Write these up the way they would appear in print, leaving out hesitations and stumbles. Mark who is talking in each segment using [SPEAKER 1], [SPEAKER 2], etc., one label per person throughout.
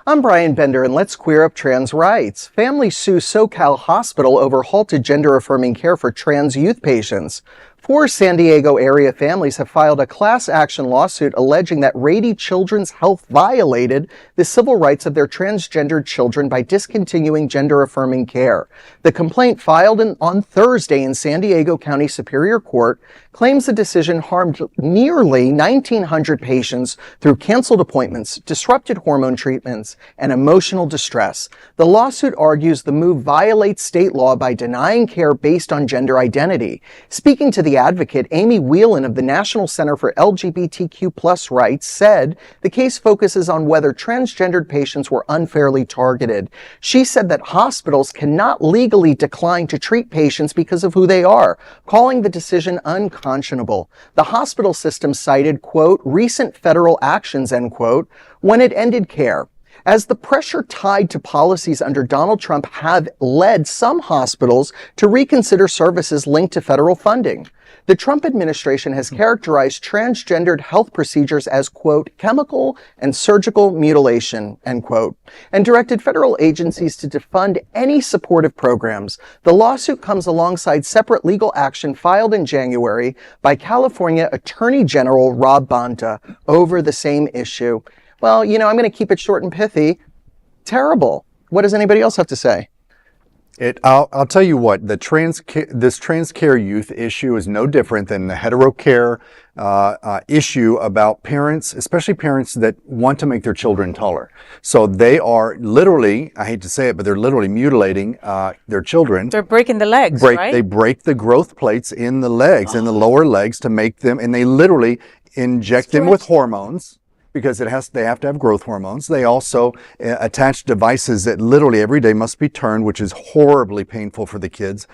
[SPEAKER 1] I'm Brian Bender, and let's queer up trans rights. Families sue Socal Hospital over halted gender-affirming care for trans youth patients. 4 San Diego area families have filed a class action lawsuit alleging that Rady Children's Health violated the civil rights of their transgendered children by discontinuing gender-affirming care. The complaint filed on Thursday in San Diego County Superior Court claims the decision harmed nearly 1,900 patients through canceled appointments, disrupted hormone treatments, and emotional distress. The lawsuit argues the move violates state law by denying care based on gender identity. Speaking to the advocate, Amy Whelan of the National Center for LGBTQ Rights said the case focuses on whether transgendered patients were unfairly targeted. She said that hospitals cannot legally decline to treat patients because of who they are, calling the decision unconscionable. The hospital system cited, quote, recent federal actions, end quote, when it ended care, as the pressure tied to policies under Donald Trump have led some hospitals to reconsider services linked to federal funding. The Trump administration has characterized transgendered health procedures as, quote, chemical and surgical mutilation, end quote, and directed federal agencies to defund any supportive programs. The lawsuit comes alongside separate legal action filed in January by California Attorney General Rob Bonta over the same issue. Well, I'm going to keep it short and pithy. Terrible. What does anybody else have to say?
[SPEAKER 2] I'll tell you what, this trans care youth issue is no different than the hetero care issue about parents, especially parents that want to make their children taller. So they are literally, I hate to say it, but they're literally mutilating their children.
[SPEAKER 3] They're breaking the legs, right?
[SPEAKER 2] They break the growth plates in the legs, in the lower legs, to make them, and they literally inject them with hormones, because they have to have growth hormones. They also attach devices that literally every day must be turned, which is horribly painful for the kids,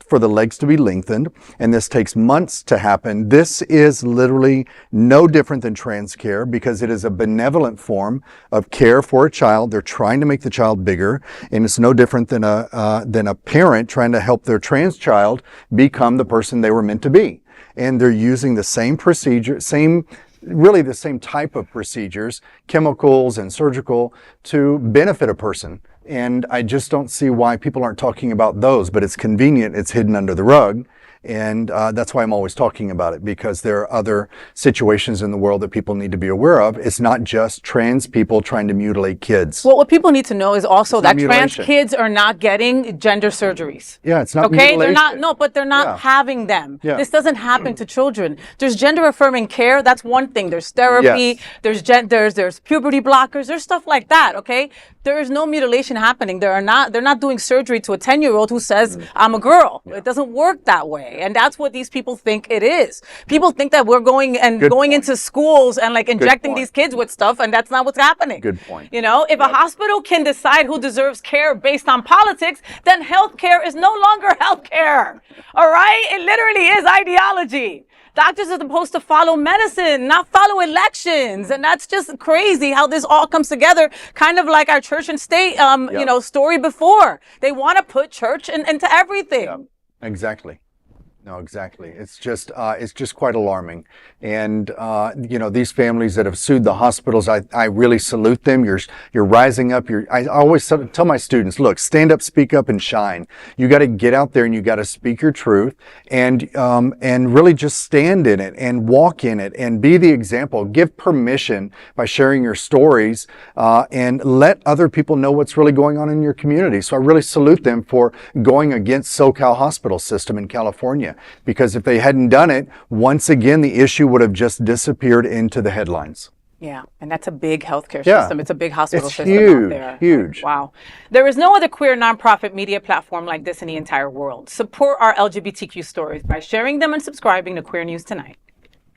[SPEAKER 2] for the legs to be lengthened. And this takes months to happen. This is literally no different than trans care, because it is a benevolent form of care for a child. They're trying to make the child bigger, and it's no different than a parent trying to help their trans child become the person they were meant to be. And they're using the same procedure, really the same type of procedures, chemicals and surgical, to benefit a person. And I just don't see why people aren't talking about those, but it's convenient, it's hidden under the rug. And that's why I'm always talking about it, because there are other situations in the world that people need to be aware of. It's not just trans people trying to mutilate kids.
[SPEAKER 3] Well, what people need to know is also that trans kids are not getting gender surgeries.
[SPEAKER 2] Yeah, it's not
[SPEAKER 3] okay.
[SPEAKER 2] mutilation.
[SPEAKER 3] They're not having them.
[SPEAKER 2] Yeah.
[SPEAKER 3] This doesn't happen to children. There's gender affirming care. That's one thing. There's therapy. Yes. There's puberty blockers. There's stuff like that. Okay. There is no mutilation happening. They're not doing surgery to a 10-year-old who says, I'm a girl. Yeah. It doesn't work that way. And that's what these people think it is. People think that we're going into schools and injecting these kids with stuff, and that's not what's happening.
[SPEAKER 2] Good point.
[SPEAKER 3] If a hospital can decide who deserves care based on politics, then healthcare is no longer healthcare. All right? It literally is ideology. Doctors are supposed to follow medicine, not follow elections. And that's just crazy how this all comes together, kind of like our church and state, story before. They want to put church into everything.
[SPEAKER 2] Yep. Exactly. No, exactly. It's just quite alarming. And, these families that have sued the hospitals, I really salute them. You're rising up. I always tell my students, look, stand up, speak up, and shine. You got to get out there and you got to speak your truth, and really just stand in it and walk in it and be the example. Give permission by sharing your stories, and let other people know what's really going on in your community. So I really salute them for going against Socal hospital system in California. Because if they hadn't done it, once again, the issue would have just disappeared into the headlines.
[SPEAKER 3] Yeah, and that's a big healthcare system. It's a big hospital system
[SPEAKER 2] huge,
[SPEAKER 3] out there.
[SPEAKER 2] Huge.
[SPEAKER 3] Wow. There is no other queer nonprofit media platform like this in the entire world. Support our LGBTQ stories by sharing them and subscribing to Queer News Tonight.